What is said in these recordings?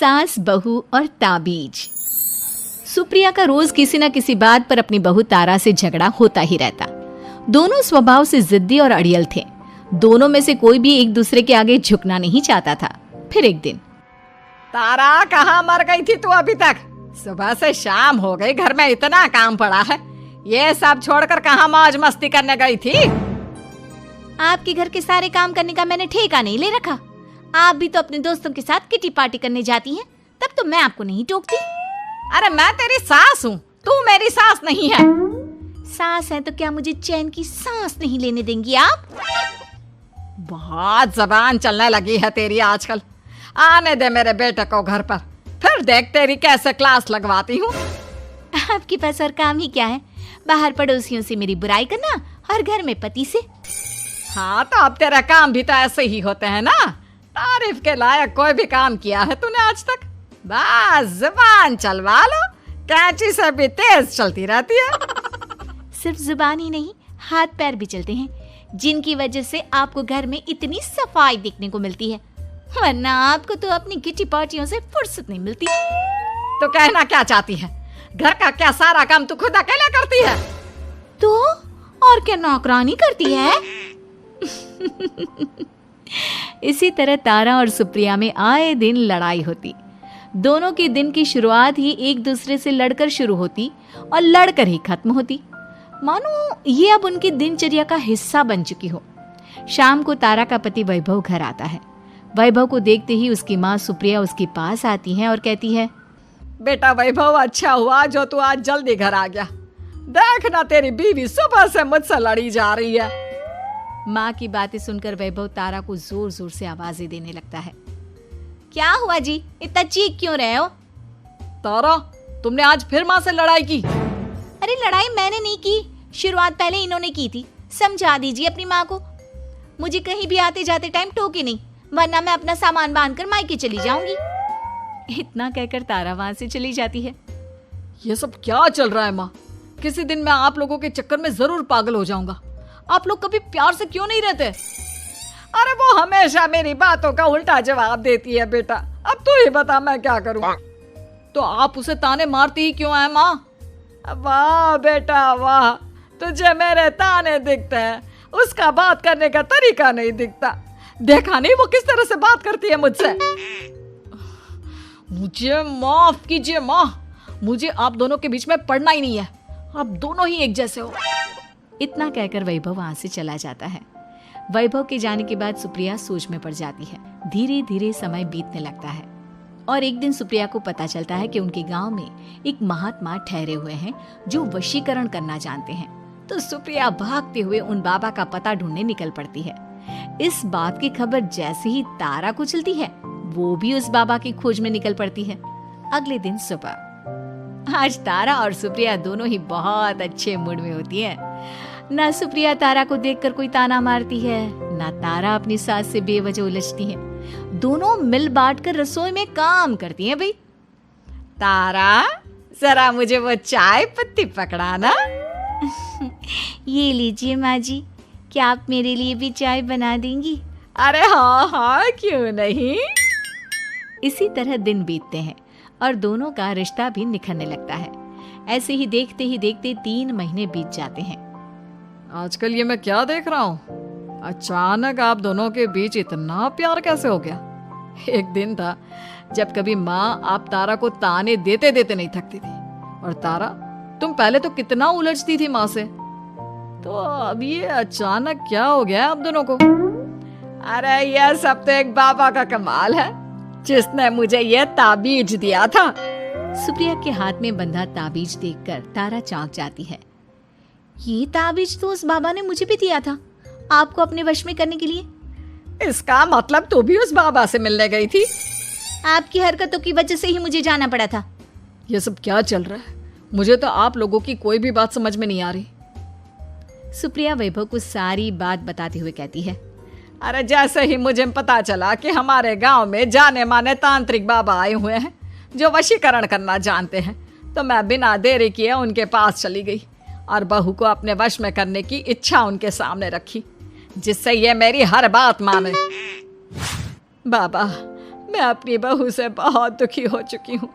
सास, बहू और ताबीज। सुप्रिया का रोज किसी न किसी बात पर अपनी बहू तारा से झगड़ा होता ही रहता। दोनों स्वभाव से जिद्दी और अड़ियल थे। दोनों में से कोई भी एक दूसरे के आगे झुकना नहीं चाहता था। फिर एक दिन, तारा कहाँ मर गई थी तू अभी तक? सुबह से शाम हो गई, घर में इतना काम पड़ा है, ये सब छोड़कर कहाँ मौज मस्ती करने गई थी? आपके घर के सारे काम करने का मैंने ठेका नहीं ले रखा। आप भी तो अपने दोस्तों के साथ किटी पार्टी करने जाती हैं, तब तो मैं आपको नहीं टोकती। अरे मैं तेरी सास हूँ, तू मेरी सास नहीं है। सास है तो क्या मुझे चैन की सांस नहीं लेने देंगी आप? बहुत जबान चलने लगी है तेरी आजकल। आने दे मेरे बेटे को घर पर, फिर देख तेरी कैसे क्लास लगवाती हूँ। आपके पास और काम ही क्या है? बाहर पड़ोसियों से मेरी बुराई करना और घर में पति से। हाँ तो अब तेरा काम भी तो ऐसे ही होते हैं ना। तारीफ के लायक कोई भी काम किया है तूने आज तक? बस जुबान चलवा लो, कैंची से भी तेज चलती रहती है। सिर्फ जुबान ही नहीं, हाथ पैर भी चलते हैं, जिनकी वजह से आपको घर में इतनी सफाई देखने को मिलती है, वरना आपको तो अपनी किटी पार्टियों से फुर्सत नहीं मिलती। तो कहना क्या चाहती है? घर का क्या सारा काम तू खुद अकेले करती है? तो और क्या नौकरानी करती है? इसी तरह तारा और सुप्रिया में आए दिन लड़ाई होती। दोनों के दिन की शुरुआत ही एक दूसरे से लड़कर शुरू होती और लड़कर ही खत्म होती, मानो ये अब उनकी दिनचर्या का हिस्सा बन चुकी हो। शाम को तारा का पति वैभव घर आता है। वैभव को देखते ही उसकी माँ सुप्रिया उसके पास आती है और कहती है, बेटा वैभव, अच्छा हुआ जो तू आज जल्दी घर आ गया। देख ना तेरी बीवी सुबह से मुझसे लड़ी जा रही है। माँ की बातें सुनकर वैभव तारा को जोर जोर से आवाजें देने लगता है। क्या हुआ जी, इतना चीख क्यों रहे हो? तारा, तुमने आज फिर माँ से लड़ाई की? अरे लड़ाई मैंने नहीं की, शुरुआत पहले इन्होंने की थी। समझा दीजिए अपनी माँ को। मुझे कहीं भी आते जाते टाइम टोके नहीं, वरना मैं अपना सामान बांधकर मायके चली जाऊंगी। इतना कहकर तारा वहां से चली जाती है। ये सब क्या चल रहा है माँ? किसी दिन मैं आप लोगों के चक्कर में जरूर पागल हो जाऊंगा। आप लोग कभी प्यार से क्यों नहीं रहते? अरे वो हमेशा मेरी बातों का उल्टा जवाब देती है बेटा। अब तू ही बता मैं क्या करूं? तो आप उसे ताने मारती ही क्यों है माँ? वाह बेटा वाह, तुझे मेरे ताने दिखते हैं, उसका बात करने का तरीका नहीं दिखता। देखा नहीं वो किस तरह से बात करती है मुझसे। मुझे माफ कीजिए माँ, मुझे आप दोनों के बीच में पड़ना ही नहीं है। आप दोनों ही एक जैसे हो। इतना कहकर वैभव वहां से चला जाता है। वैभव के जाने के बाद सुप्रिया सोच में पड़ जाती है। धीरे धीरे समय बीतने लगता है और एक दिन सुप्रिया को पता चलता है कि उनके गांव में एक महात्मा ठहरे हुए हैं जो वशीकरण करना जानते हैं। तो सुप्रिया भागते हुए उन बाबा का पता ढूंढने निकल पड़ती है। इस बात की खबर जैसे ही तारा को चलती है, वो भी उस बाबा की खोज में निकल पड़ती है। अगले दिन सुबह, आज तारा और सुप्रिया दोनों ही बहुत अच्छे मूड में होती है। ना सुप्रिया तारा को देखकर कोई ताना मारती है, ना तारा अपनी सास से बेवजह उलझती है। दोनों मिल बांट कर रसोई में काम करती हैं। भाई तारा, जरा मुझे वो चाय पत्ती पकड़ाना। ये लीजिए माँ जी, क्या आप मेरे लिए भी चाय बना देंगी? अरे हाँ हाँ, क्यों नहीं। इसी तरह दिन बीतते हैं और दोनों का रिश्ता भी निखरने लगता है। ऐसे ही देखते 3 महीने बीत जाते हैं। आजकल ये मैं क्या देख रहा हूँ? अचानक आप दोनों के बीच इतना प्यार कैसे हो गया? एक दिन था जब कभी माँ आप तारा को ताने देते देते नहीं थकती थी, और तारा, तुम पहले तो कितना उलझती थी माँ से, तो अब ये अचानक क्या हो गया आप दोनों को? अरे यह सब तो एक बाबा का कमाल है, जिसने मुझे ये ताबीज दिया था। सुप्रिया के हाथ में बंधा ताबीज देखकर तारा चौंक जाती है। ये ताबीज तो उस बाबा ने मुझे भी दिया था, आपको अपने वश में करने के लिए। इसका मतलब तू भी उस बाबा से मिलने गई थी? आपकी हरकतों की वजह से ही मुझे जाना पड़ा था। ये सब क्या चल रहा है? मुझे तो आप लोगों की कोई भी बात समझ में नहीं आ रही। सुप्रिया वैभव को सारी बात बताते हुए कहती है, अरे जैसे ही मुझे पता चला कि हमारे गांव में जाने माने तांत्रिक बाबा आए हुए हैं जो वशीकरण करना जानते हैं, तो मैं बिना देरी किए उनके पास चली गई और बहू को अपने वश में करने की इच्छा उनके सामने रखी, जिससे ये मेरी हर बात माने। बाबा, मैं अपनी बहू से बहुत दुखी हो चुकी हूँ।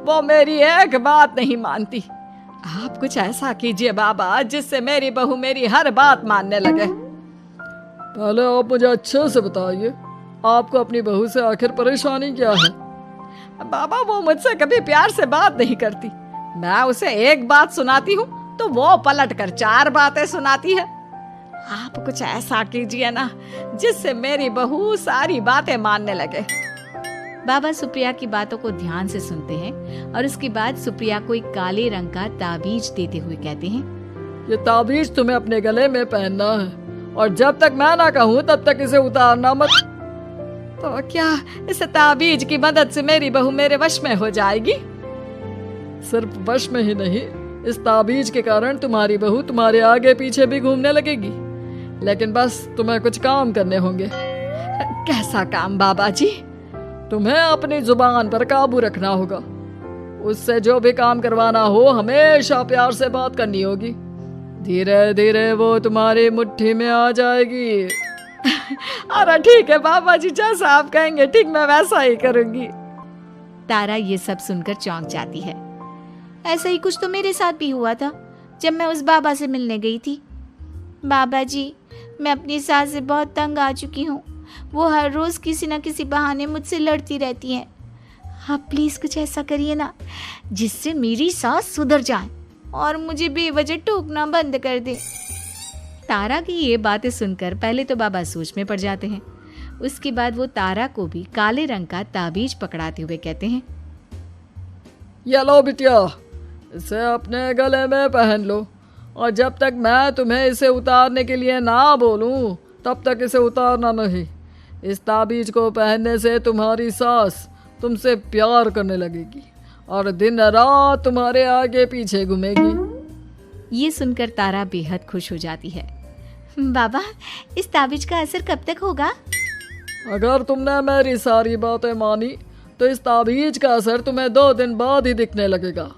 वो मेरी एक बात नहीं मानती। आप कुछ ऐसा कीजिए बाबा जिससे मेरी बहू मेरी हर बात मानने लगे। पहले आप मुझे अच्छे से बताइए, आपको अपनी बहू से आखिर परेशानी क्या है? बाबा वो मुझसे कभी प्यार से बात नहीं करती। मैं उसे एक बात सुनाती हूँ तो वो पलट कर 4 बातें सुनाती है। आप कुछ ऐसा कीजिए ना जिससे मेरी बहू सारी बातें मानने लगे। बाबा सुप्रिया की बातों को ध्यान से सुनते हैं और उसके बाद सुप्रिया को एक काले रंग का ताबीज देते हुए कहते हैं, ये ताबीज तुम्हें अपने गले में पहनना है और जब तक मैं ना कहूँ तब तक इसे उतारना मत। तो क्या इस ताबीज की मदद से मेरी बहू मेरे वश में हो जाएगी? सिर्फ वश में ही नहीं, इस ताबीज के कारण तुम्हारी बहू तुम्हारे आगे पीछे भी घूमने लगेगी। लेकिन बस तुम्हें कुछ काम करने होंगे। कैसा काम बाबा जी? तुम्हें अपनी जुबान पर काबू रखना होगा। उससे जो भी काम करवाना हो हमेशा प्यार से बात करनी होगी। धीरे धीरे वो तुम्हारी मुट्ठी में आ जाएगी। अरे ठीक है बाबा जी, जैसा आप कहेंगे ठीक मैं वैसा ही करूंगी। तारा ये सब सुनकर चौंक जाती है। ऐसा ही कुछ तो मेरे साथ भी हुआ था जब मैं उस बाबा से मिलने गई थी। बाबा जी, मैं अपनी सास से बहुत तंग आ चुकी हूँ। वो हर रोज़ किसी न किसी बहाने मुझसे लड़ती रहती हैं। आप प्लीज़ कुछ ऐसा करिए ना जिससे मेरी सास सुधर जाए और मुझे बेवजह टोकना बंद कर दे। तारा की ये बातें सुनकर पहले तो बाबा सोच में पड़ जाते हैं। उसके बाद वो तारा को भी काले रंग का ताबीज पकड़ाते हुए कहते हैं, ये लो बिटिया, इसे अपने गले में पहन लो और जब तक मैं तुम्हें इसे उतारने के लिए ना बोलूं तब तक इसे उतारना नहीं। इस ताबीज को पहनने से तुम्हारी सास तुमसे प्यार करने लगेगी और दिन रात तुम्हारे आगे पीछे घूमेगी। ये सुनकर तारा बेहद खुश हो जाती है। बाबा, इस ताबीज का असर कब तक होगा? अगर तुमने मेरी सारी बातें मानी तो इस ताबीज का असर तुम्हें 2 दिन बाद ही दिखने लगेगा।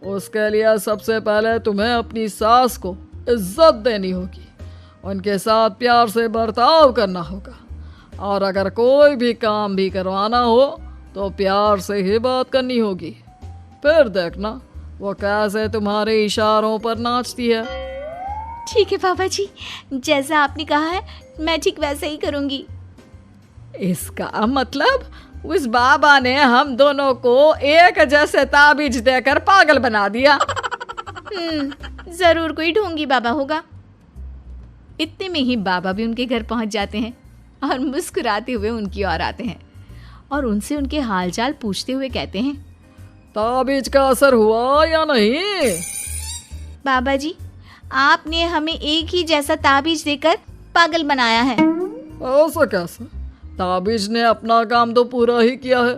उसके लिए सबसे पहले तुम्हें अपनी सास को इज्जत देनी होगी, उनके साथ प्यार से बर्ताव करना होगा और अगर कोई भी काम भी करवाना हो तो प्यार से ही बात करनी होगी। फिर देखना वो कैसे तुम्हारे इशारों पर नाचती है। ठीक है बाबा जी, जैसा आपने कहा है मैं ठीक वैसे ही करूँगी। इसका मतलब उस बाबा ने हम दोनों को एक जैसे ताबीज देकर पागल बना दिया। जरूर कोई ढोंगी बाबा होगा। इतने में ही बाबा भी उनके घर पहुंच जाते हैं और मुस्कुराते हुए उनकी ओर आते हैं और उनसे उनके हालचाल पूछते हुए कहते हैं, ताबीज का असर हुआ या नहीं? बाबा जी, आपने हमें एक ही जैसा ताबीज देकर पागल बनाया है। ऐसा कैसे? ताबीज ने अपना काम तो पूरा ही किया है।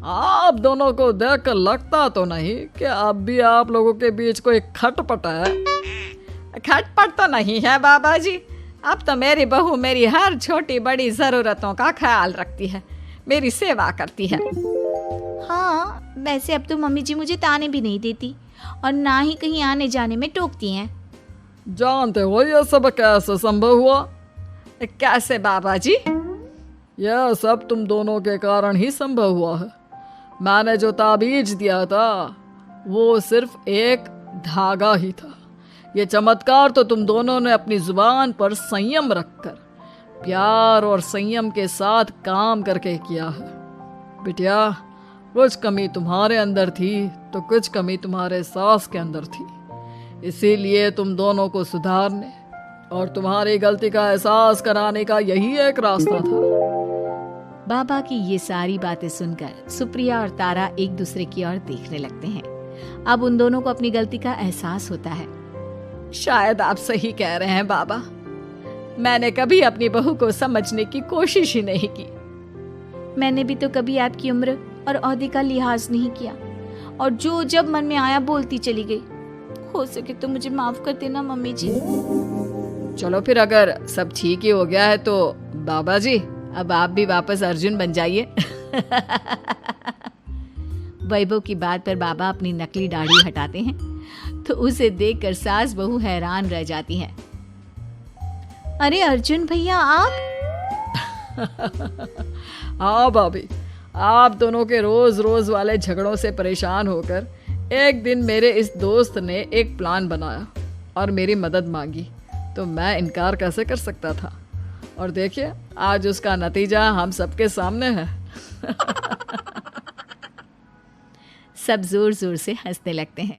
आप दोनों को देखकर लगता तो नहीं कि अब भी आप लोगों के बीच कोई खटपट है। खटपट तो नहीं है बाबा जी। अब तो मेरी बहू मेरी हर छोटी बड़ी ज़रूरतों का ख्याल रखती है, मेरी सेवा करती है। हाँ, वैसे अब तो मम्मी जी मुझे ताने भी नहीं देती और ना ही कहीं आने जाने में टोकती हैं। जानते हो ये सब कैसे संभव हुआ? कैसे बाबा जी? यह सब तुम दोनों के कारण ही संभव हुआ है। मैंने जो ताबीज दिया था वो सिर्फ एक धागा ही था। ये चमत्कार तो तुम दोनों ने अपनी जुबान पर संयम रखकर प्यार और संयम के साथ काम करके किया है। बिटिया, कुछ कमी तुम्हारे अंदर थी तो कुछ कमी तुम्हारे सास के अंदर थी। इसीलिए तुम दोनों को सुधारने और तुम्हारी गलती का एहसास कराने का यही एक रास्ता था। बाबा की ये सारी बातें सुनकर सुप्रिया और तारा एक दूसरे की ओर देखने लगते हैं। अब उन दोनों को अपनी गलती का एहसास होता है। शायद आप सही कह रहे हैं बाबा। मैंने कभी अपनी बहू को समझने की कोशिश ही नहीं की। मैंने भी तो कभी आपकी उम्र और ओहदे का लिहाज नहीं किया और जो जब मन में आया बोलती चली गई। हो सके तो मुझे माफ कर देना मम्मी जी। चलो फिर, अगर सब ठीक ही हो गया है तो बाबा जी अब आप भी वापस अर्जुन बन जाइए। वैभव की बात पर बाबा अपनी नकली दाढ़ी हटाते हैं तो उसे देखकर सास बहू हैरान रह जाती हैं। अरे अर्जुन भैया, आप? हाँ भाभी, आप दोनों के रोज रोज वाले झगड़ों से परेशान होकर एक दिन मेरे इस दोस्त ने एक प्लान बनाया और मेरी मदद मांगी, तो मैं इनकार कैसे कर सकता था। और देखिए आज उसका नतीजा हम सबके सामने है। सब जोर जोर से हंसने लगते हैं।